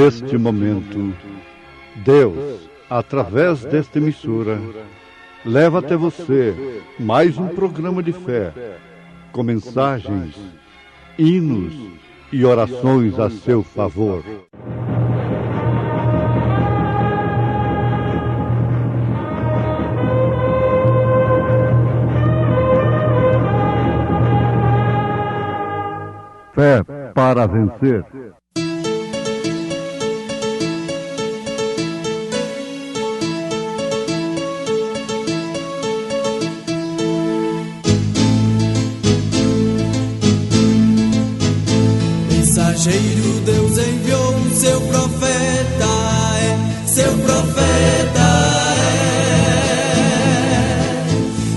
neste momento, Deus, através desta emissora, leva até você mais um programa de fé, com mensagens, hinos e orações a seu favor. Fé para vencer. Mensageiro, Deus enviou seu profeta, seu profeta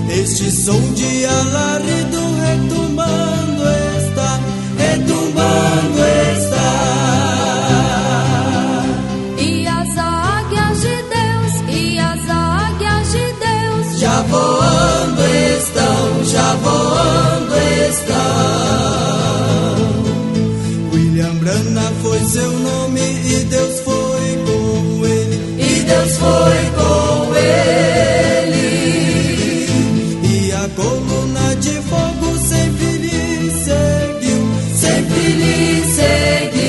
Este som de alarido retumbando está, retumbando está. E as águias de Deus, e as águias de Deus já voando estão, já voando estão. William Branham foi seu nome e Deus foi com ele, e Deus foi com ele. E a coluna de fogo sempre lhe seguiu, sempre lhe seguiu.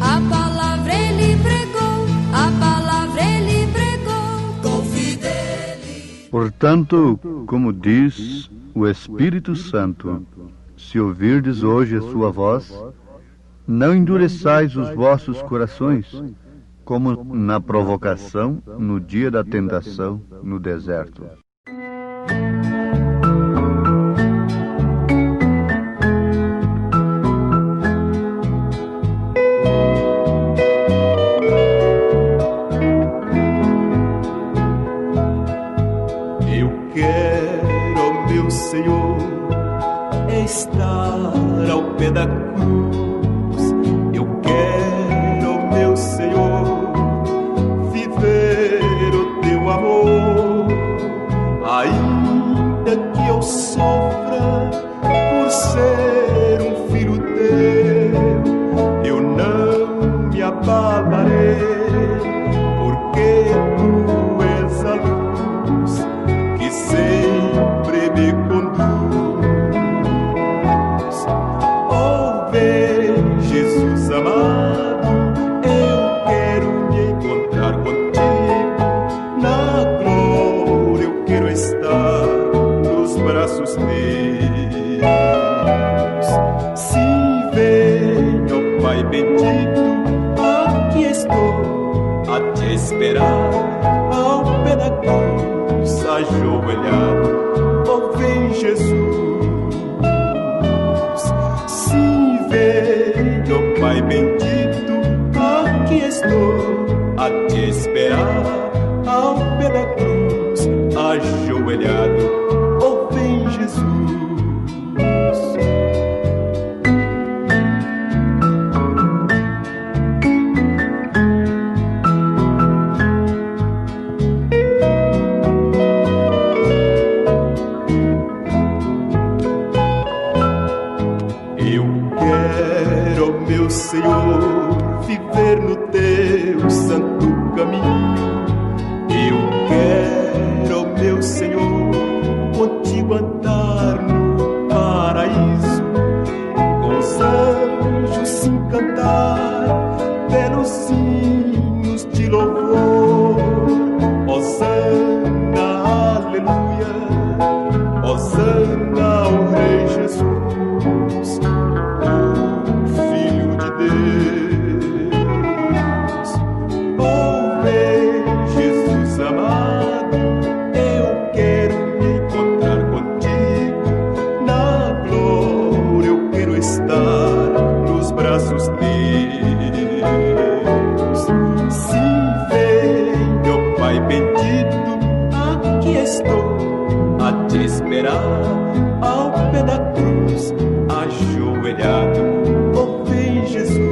A palavra ele pregou, a palavra ele pregou com fidelidade. Portanto, como diz o Espírito Santo, se ouvirdes hoje a sua voz, não endureçais os vossos corações, como na provocação no dia da tentação no deserto. Eu quero, meu Senhor, estar ao pé da cruz. Eu quero, meu Senhor, viver o teu amor. Ainda que eu sofra por ser um filho teu, eu não me abalarei, porque tu és a luz que sempre me conduz. Jesus amado, eu quero me encontrar contigo na glória, eu quero estar nos braços teus. Se vem, ó Pai bendito, aqui estou a te esperar, ao pé da cruz, ajoelhado, ó vem Jesus. Ó Pai bendito, aqui estou a te esperar, ao pé da cruz, ajoelhado, ó vem Jesus. Senhor, viver no teu santo caminho. Eu quero, meu Senhor, contigo andar no paraíso, com os anjos se encantar pelos hinos de louvor. Hosana, aleluia, Hosana ao Rei Jesus, ao pé da cruz, ajoelhado, ó vem Jesus.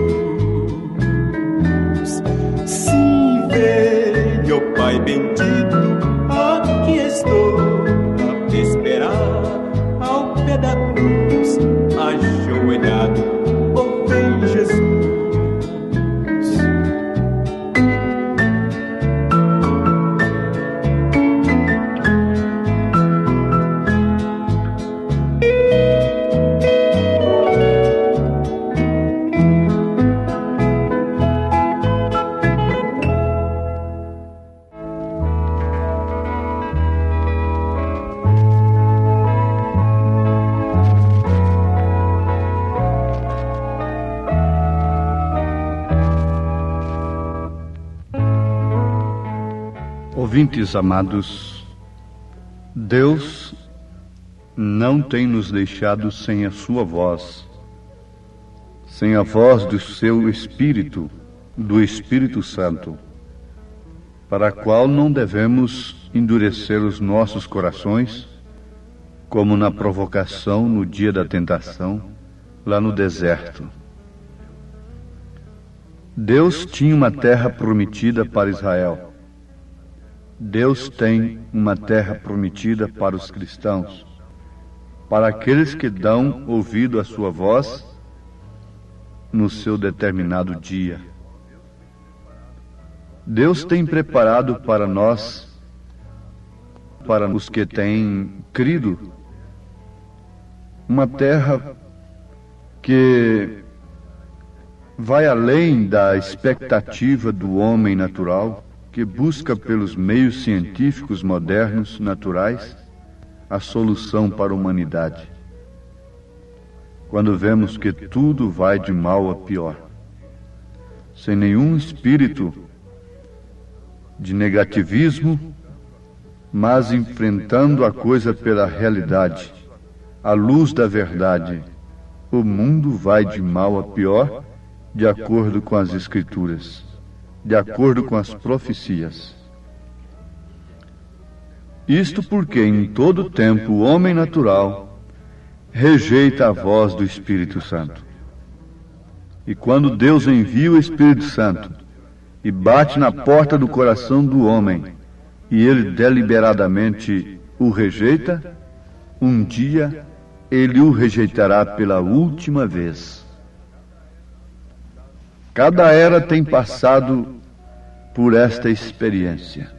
Sim, vem, ó Pai bendito, aqui estou a te esperar, ao pé da cruz, ajoelhado, ó vem Jesus. Ouvintes amados, Deus não tem nos deixado sem a sua voz, sem a voz do seu Espírito, do Espírito Santo, para a qual não devemos endurecer os nossos corações, como na provocação no dia da tentação, lá no deserto. Deus tinha uma terra prometida para Israel. Deus tem uma terra prometida para os cristãos, para aqueles que dão ouvido à sua voz no seu determinado dia. Deus tem preparado para nós, para os que têm crido, uma terra que vai além da expectativa do homem natural, que busca pelos meios científicos modernos, naturais, a solução para a humanidade. Quando vemos que tudo vai de mal a pior, sem nenhum espírito de negativismo, mas enfrentando a coisa pela realidade, à luz da verdade, o mundo vai de mal a pior, de acordo com as Escrituras, de acordo com as profecias. Isto porque em todo tempo o homem natural rejeita a voz do Espírito Santo. E quando Deus envia o Espírito Santo e bate na porta do coração do homem, e ele deliberadamente o rejeita, um dia ele o rejeitará pela última vez. Cada era tem passado por esta experiência.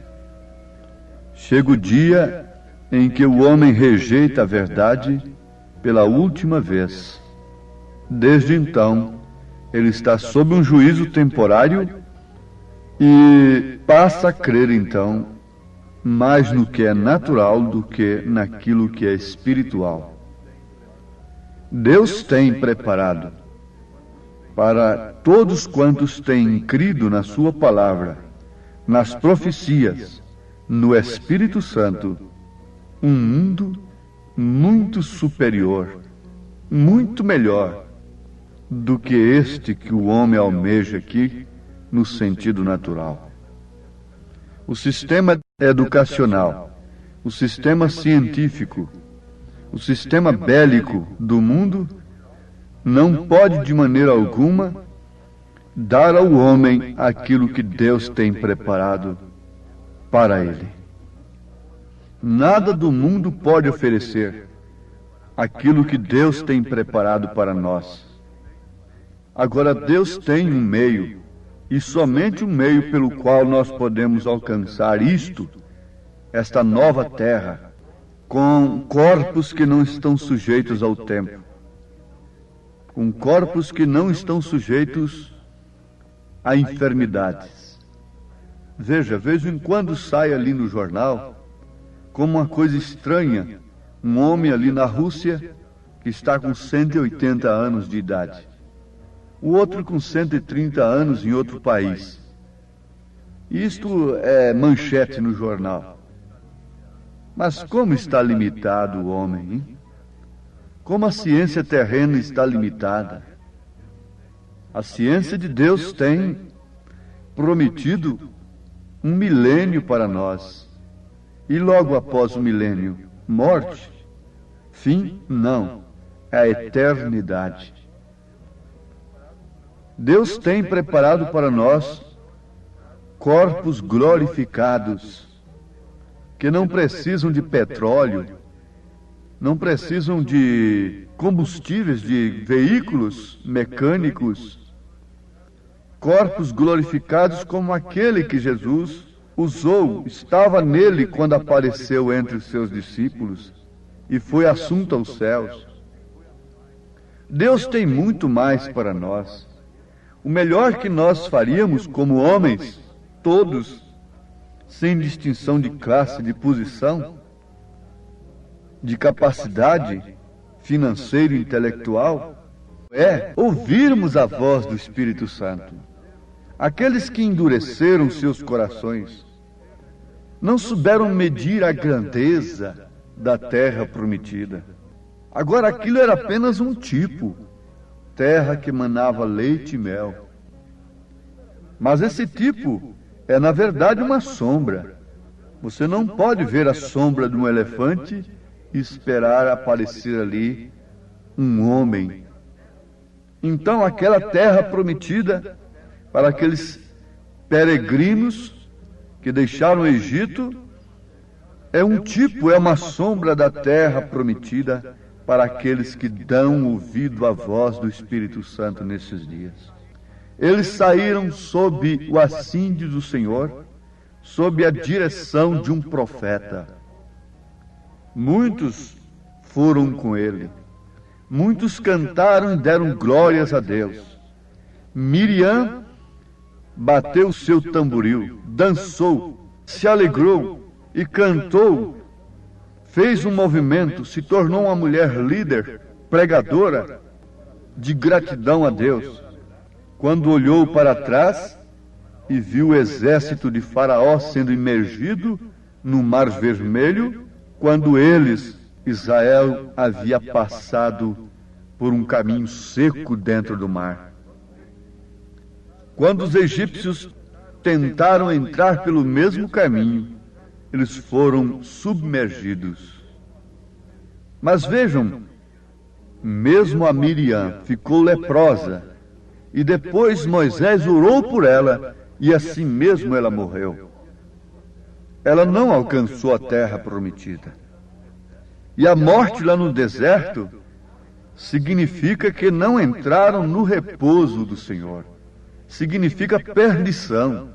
Chega o dia em que o homem rejeita a verdade pela última vez. Desde então, ele está sob um juízo temporário e passa a crer, então, mais no que é natural do que naquilo que é espiritual. Deus tem preparado para todos quantos têm crido na sua palavra, nas profecias, no Espírito Santo, um mundo muito superior, muito melhor do que este que o homem almeja aqui no sentido natural. O sistema educacional, o sistema científico, o sistema bélico do mundo não pode de maneira alguma dar ao homem aquilo que Deus tem preparado para ele. Nada do mundo pode oferecer aquilo que Deus tem preparado para nós. Agora, Deus tem um meio, e somente um meio pelo qual nós podemos alcançar isto, esta nova terra, com corpos que não estão sujeitos ao tempo, com corpos que não estão sujeitos a enfermidades. Veja, vez em quando sai ali no jornal, como uma coisa estranha, um homem ali na Rússia que está com 180 anos de idade, o outro com 130 anos em outro país. Isto é manchete no jornal. Mas como está limitado o homem, hein? Como a ciência terrena está limitada. A ciência de Deus tem prometido um milênio para nós. E logo após o milênio, morte? Fim? Não. É a eternidade. Deus tem preparado para nós corpos glorificados, que não precisam de petróleo, não precisam de combustíveis, de veículos mecânicos, corpos glorificados como aquele que Jesus usou, estava nele quando apareceu entre os seus discípulos e foi assunto aos céus. Deus tem muito mais para nós. O melhor que nós faríamos como homens, todos, sem distinção de classe, de posição, de capacidade financeira e intelectual, é ouvirmos a voz do Espírito Santo. Aqueles que endureceram seus corações, não souberam medir a grandeza da terra prometida. Agora aquilo era apenas um tipo, terra que manava leite e mel. Mas esse tipo é, na verdade, uma sombra. Você não pode ver a sombra de um elefante e esperar aparecer ali um homem. Então, aquela terra prometida para aqueles peregrinos que deixaram o Egito é um tipo, é uma sombra da terra prometida para aqueles que dão ouvido à voz do Espírito Santo nesses dias. Eles saíram sob o assídio do Senhor, sob a direção de um profeta. Muitos foram com ele. Muitos cantaram e deram glórias a Deus. Miriam bateu o seu tamboril, dançou, se alegrou e cantou, fez um movimento, se tornou uma mulher líder, pregadora de gratidão a Deus. Quando olhou para trás e viu o exército de Faraó sendo imergido no Mar Vermelho, quando eles, Israel, havia passado por um caminho seco dentro do mar. Quando os egípcios tentaram entrar pelo mesmo caminho, eles foram submergidos. Mas vejam, mesmo a Miriam ficou leprosa, e depois Moisés orou por ela, e assim mesmo ela morreu. Ela não alcançou a terra prometida. E a morte lá no deserto significa que não entraram no repouso do Senhor. Significa perdição.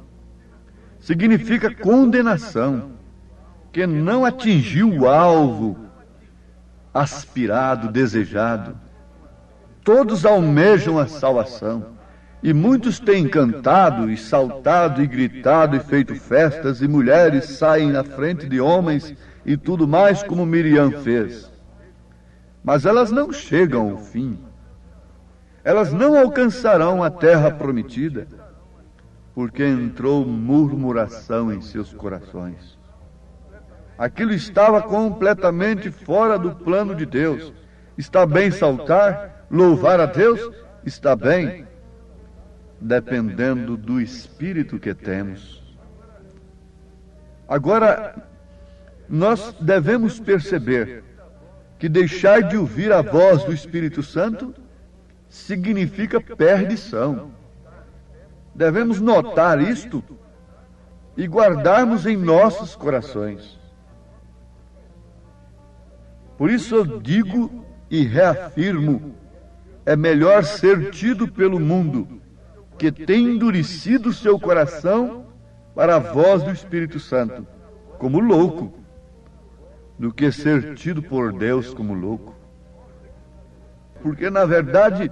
Significa condenação. Que não atingiu o alvo aspirado, desejado. Todos almejam a salvação. E muitos têm cantado e saltado e gritado e feito festas, e mulheres saem na frente de homens e tudo mais como Miriam fez. Mas elas não chegam ao fim. Elas não alcançarão a terra prometida, porque entrou murmuração em seus corações. Aquilo estava completamente fora do plano de Deus. Está bem saltar, louvar a Deus? Está bem, dependendo do espírito que temos. Agora, nós devemos perceber que deixar de ouvir a voz do Espírito Santo significa perdição. Devemos notar isto e guardarmos em nossos corações. Por isso eu digo e reafirmo, é melhor ser tido pelo mundo que tem endurecido seu coração para a voz do Espírito Santo, como louco, do que ser tido por Deus como louco. Porque, na verdade,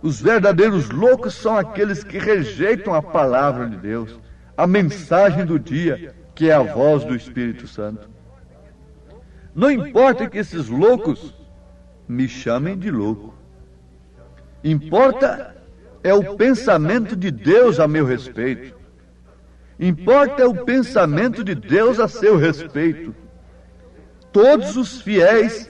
os verdadeiros loucos são aqueles que rejeitam a palavra de Deus, a mensagem do dia, que é a voz do Espírito Santo. Não importa que esses loucos me chamem de louco. Importa é o pensamento de Deus a meu respeito. Importa é o pensamento de Deus a seu respeito. Todos os fiéis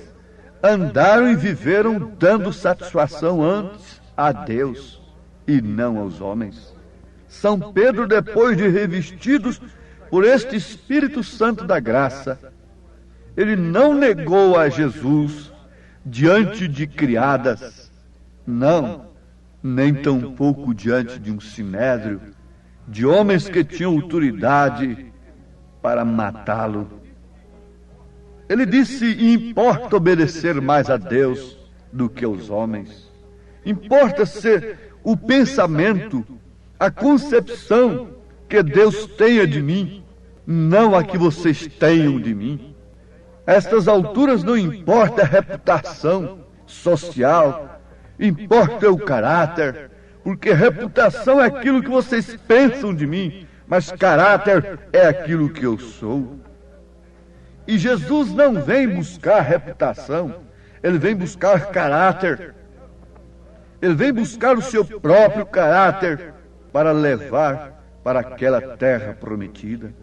andaram e viveram dando satisfação antes a Deus e não aos homens. São Pedro, depois de revestidos por este Espírito Santo da graça, ele não negou a Jesus diante de criadas, não, nem tampouco diante de um sinédrio, de homens que tinham autoridade para matá-lo. Ele disse: importa obedecer mais a Deus do que aos homens. Importa ser o pensamento, a concepção que Deus tenha de mim, não a que vocês tenham de mim. A estas alturas não importa a reputação social, importa o caráter, porque reputação é aquilo que vocês pensam de mim, mas caráter é aquilo que eu sou. E Jesus não vem buscar reputação, ele vem buscar caráter. Ele vem buscar o seu próprio caráter para levar para aquela terra prometida.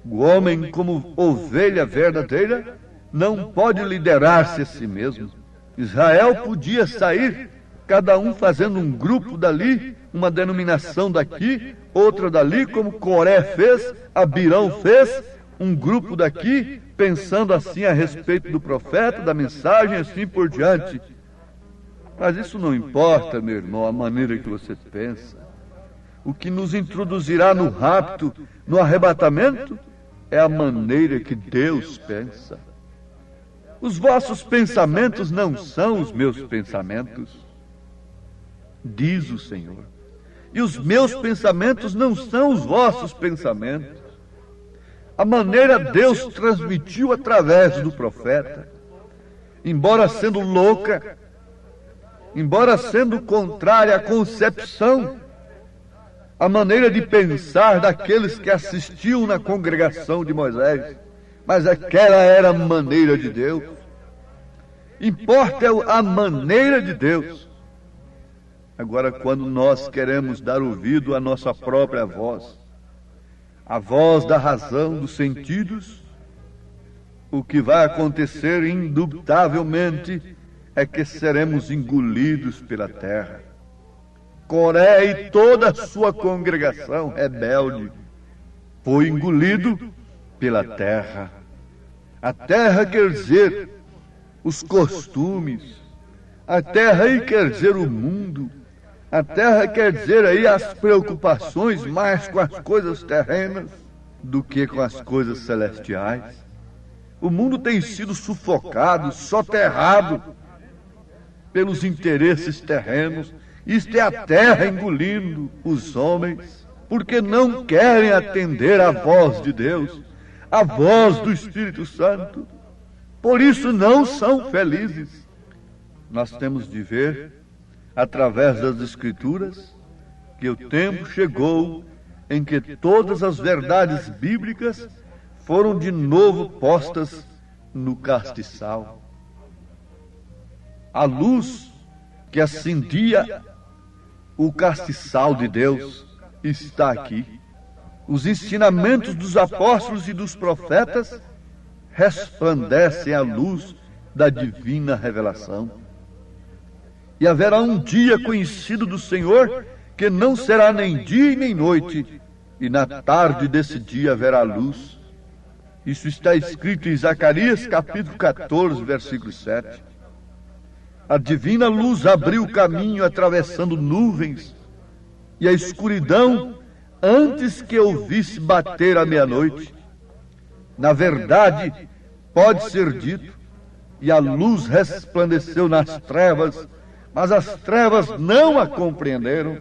O homem, como ovelha verdadeira, não pode liderar-se a si mesmo. Israel podia sair, cada um fazendo um grupo dali, uma denominação daqui, outra dali, como Coré fez, Abirão fez, um grupo daqui, pensando assim a respeito do profeta, da mensagem, assim por diante. Mas isso não importa, meu irmão, a maneira que você pensa. O que nos introduzirá no rapto, no arrebatamento, é a maneira que Deus pensa. Os vossos pensamentos não são os meus pensamentos, diz o Senhor. E os meus pensamentos não são os vossos pensamentos. A maneira Deus transmitiu através do profeta, embora sendo louca, embora sendo contrária à concepção, a maneira de pensar daqueles que assistiam na congregação de Moisés, mas aquela era a maneira de Deus. Importa a maneira de Deus. Agora, quando nós queremos dar ouvido à nossa própria voz, a voz da razão, dos sentidos, o que vai acontecer indubitavelmente é que seremos engolidos pela terra. Coré e toda a sua congregação rebelde foi engolido pela terra. A terra quer dizer os costumes, a terra aí quer dizer o mundo, a terra quer dizer aí as preocupações mais com as coisas terrenas do que com as coisas celestiais. O mundo tem sido sufocado, soterrado pelos interesses terrenos. Isto é a terra engolindo os homens, porque não querem atender à voz de Deus, à voz do Espírito Santo. Por isso não são felizes. Nós temos de ver, através das Escrituras, que o tempo chegou em que todas as verdades bíblicas foram de novo postas no castiçal. A luz que acendia o castiçal de Deus está aqui. Os ensinamentos dos apóstolos e dos profetas resplandecem à luz da divina revelação. E haverá um dia conhecido do Senhor que não será nem dia e nem noite, e na tarde desse dia haverá luz. Isso está escrito em Zacarias capítulo 14, versículo 7. A divina luz abriu o caminho atravessando nuvens, e a escuridão antes que eu visse bater a meia-noite. Na verdade, pode ser dito, e a luz resplandeceu nas trevas, mas as trevas não a compreenderam.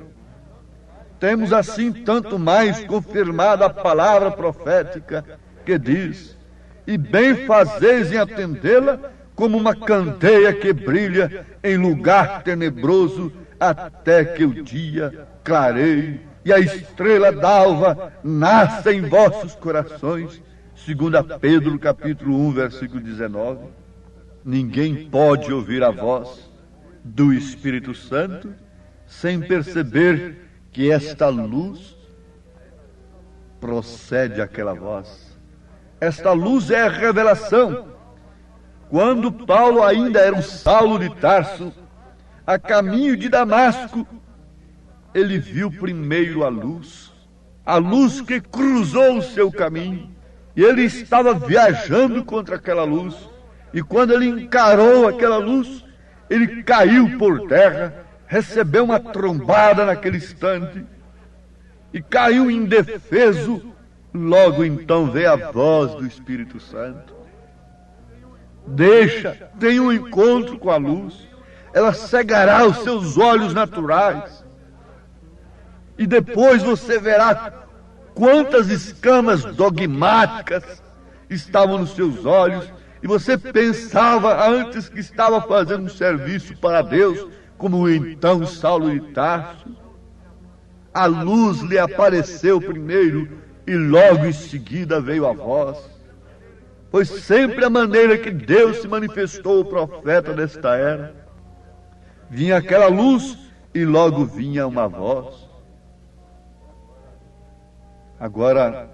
Temos assim tanto mais confirmada a palavra profética que diz: e bem fazeis em atendê-la, como uma candeia que brilha em lugar tenebroso, até que o dia clareie e a estrela d'alva nasça em vossos corações. 2 Pedro capítulo 1, versículo 19. Ninguém pode ouvir a voz do Espírito Santo sem perceber que esta luz procede àquela voz. Esta luz é a revelação. Quando Paulo ainda era um Saulo de Tarso, a caminho de Damasco, ele viu primeiro a luz que cruzou o seu caminho, e ele estava viajando contra aquela luz, e quando ele encarou aquela luz, ele caiu por terra, recebeu uma trombada naquele instante, e caiu indefeso. Logo então veio a voz do Espírito Santo. Tenha um encontro com a luz, ela cegará os seus olhos naturais, e depois você verá quantas escamas dogmáticas estavam nos seus olhos, e você pensava antes que estava fazendo um serviço para Deus, como então Saulo de Tarso. A luz lhe apareceu primeiro, e logo em seguida veio a voz. Foi sempre a maneira que Deus se manifestou ao profeta desta era. Vinha aquela luz e logo vinha uma voz. Agora,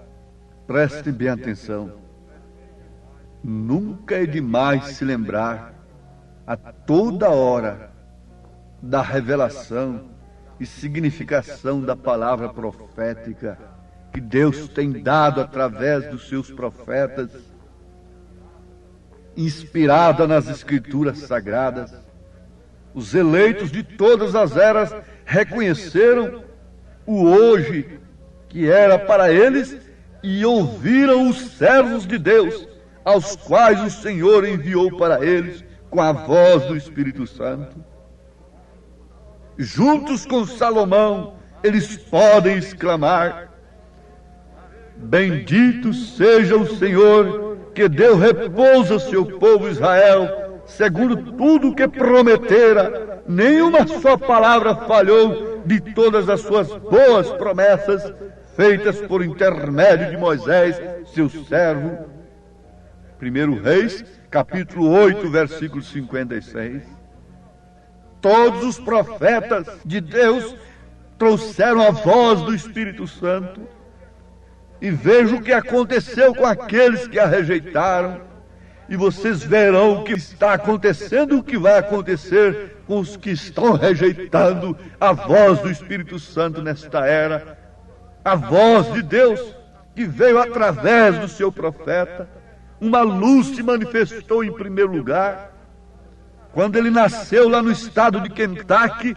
Prestem bem atenção. Nunca é demais se lembrar a toda hora da revelação e significação da palavra profética que Deus tem dado através dos seus profetas, inspirada nas Escrituras Sagradas. Os eleitos de todas as eras reconheceram o hoje que era para eles e ouviram os servos de Deus, aos quais o Senhor enviou para eles com a voz do Espírito Santo. Juntos com Salomão, eles podem exclamar: bendito seja o Senhor, que deu repouso ao seu povo Israel, segundo tudo o que prometera. Nenhuma só palavra falhou de todas as suas boas promessas, feitas por intermédio de Moisés, seu servo. 1 Reis, capítulo 8, versículo 56. Todos os profetas de Deus trouxeram a voz do Espírito Santo. E veja o que aconteceu com aqueles que a rejeitaram. E vocês verão o que está acontecendo e o que vai acontecer com os que estão rejeitando a voz do Espírito Santo nesta era. A voz de Deus que veio através do seu profeta. Uma luz se manifestou em primeiro lugar. Quando ele nasceu lá no estado de Kentucky,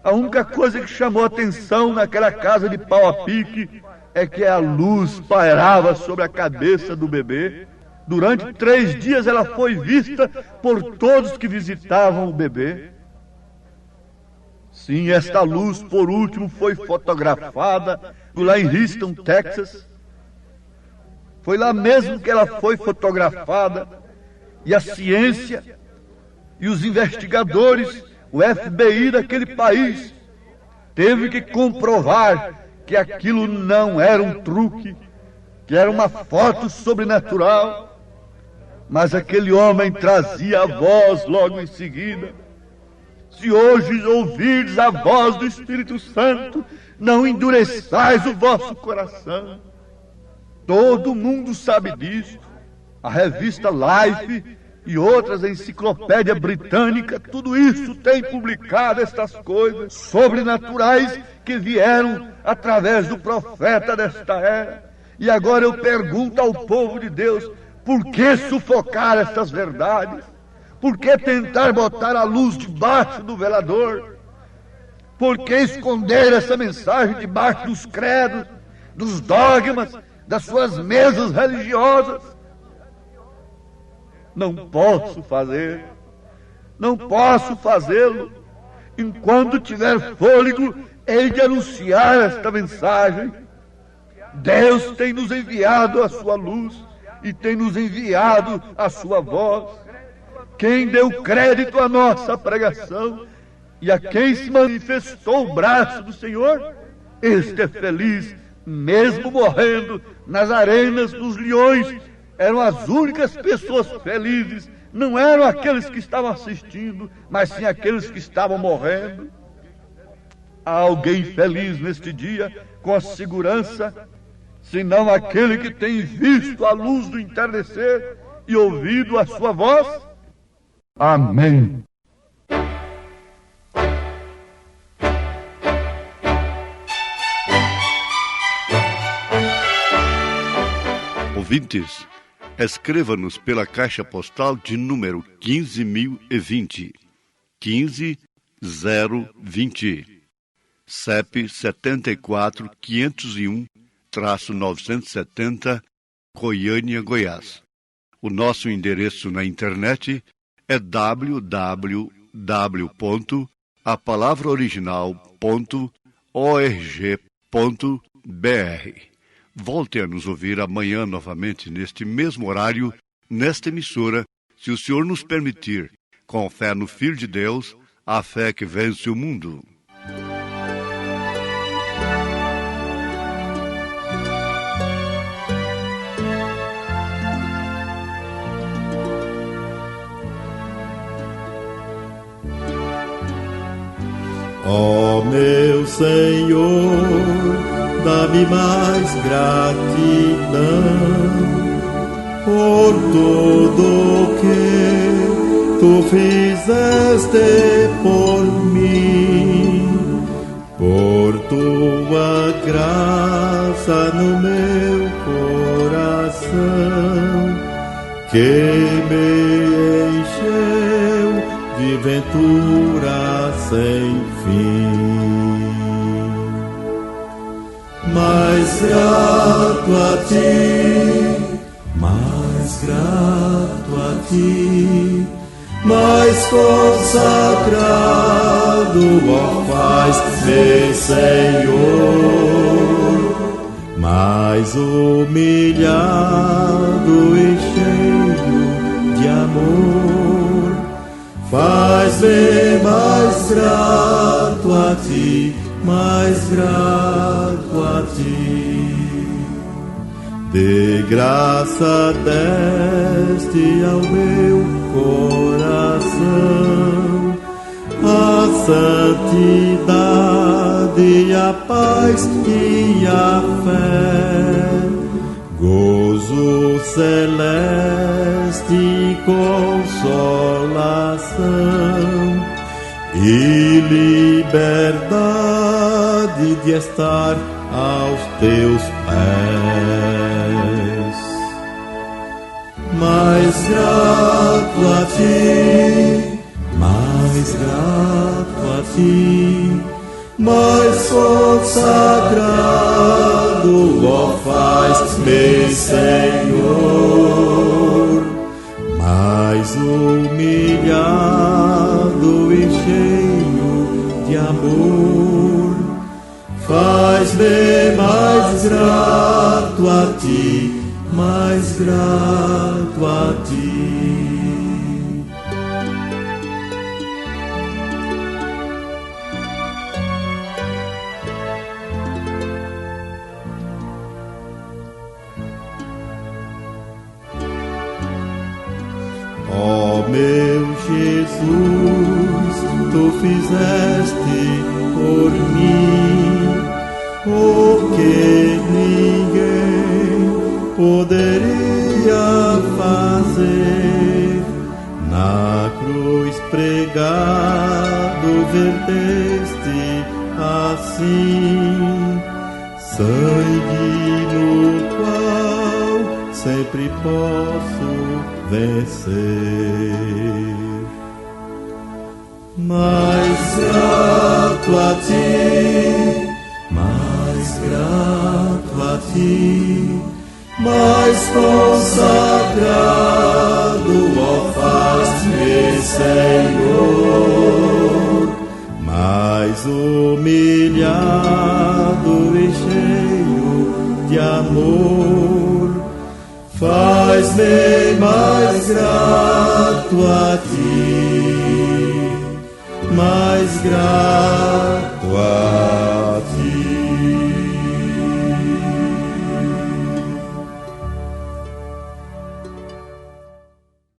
a única coisa que chamou atenção naquela casa de pau a pique é que a luz pairava sobre a cabeça do bebê. Durante 3 dias ela foi vista por todos que visitavam o bebê. Sim, esta luz, por último, foi fotografada lá em Houston, Texas. Foi lá mesmo que ela foi fotografada. E a ciência e os investigadores, o FBI daquele país, teve que comprovar que aquilo não era um truque, que era uma foto sobrenatural. Mas aquele homem trazia a voz logo em seguida. Se hoje ouvirdes a voz do Espírito Santo, não endureçais o vosso coração. Todo mundo sabe disso. A revista Life e outras, a enciclopédia britânica, tudo isso tem publicado estas coisas sobrenaturais que vieram através do profeta desta era. E agora eu pergunto ao povo de Deus: por que sufocar estas verdades? Por que tentar botar a luz debaixo do velador? Por que esconder essa mensagem debaixo dos credos, dos dogmas, das suas mesas religiosas? Não posso fazer, não posso fazê-lo. Enquanto tiver fôlego, hei de anunciar esta mensagem. Deus tem nos enviado a sua luz e tem nos enviado a sua voz. Quem deu crédito à nossa pregação e a quem se manifestou o braço do Senhor, este é feliz, mesmo morrendo nas arenas dos leões. Eram as únicas pessoas felizes, não eram aqueles que estavam assistindo, mas sim aqueles que estavam morrendo. Há alguém feliz neste dia, com a segurança, senão aquele que tem visto a luz do entardecer e ouvido a sua voz? Amém. Ouvintes, escreva-nos pela caixa postal de número 15.020, 15020, CEP 74.501-970, Goiânia, Goiás. O nosso endereço na internet é www.apalavraoriginal.org.br. Volte a nos ouvir amanhã novamente neste mesmo horário, nesta emissora, se o Senhor nos permitir, com fé no Filho de Deus, a fé que vence o mundo. Ó meu Senhor, dá-me mais gratidão por tudo que tu fizeste por mim, por tua graça no meu coração, que me encheu de ventura sem fim. Mais grato a ti, mais grato a ti, mais consagrado, ó faz-me, Senhor, mais humilhado e cheio de amor, faz-me mais grato a ti, mais grato a ti. De graça deste ao meu coração a santidade, a paz e a fé, gozo celeste, consolação e liberdade de estar aos teus pés. Mais grato a ti, mais grato a ti, mais consagrado, ó faz-me, Senhor, mais humilhado e cheio de amor, faz-me mais grato a ti, mais grato a ti. Ó meu Jesus, tu fizeste por mim o que ninguém poderia fazer. Na cruz pregado verteste assim sangue no qual sempre posso vencer. Mais grato a ti, mais grato a ti, mais consagrado, ó faz-me, Senhor, mais humilhado e cheio de amor, faz-me mais grato a ti, mais grato a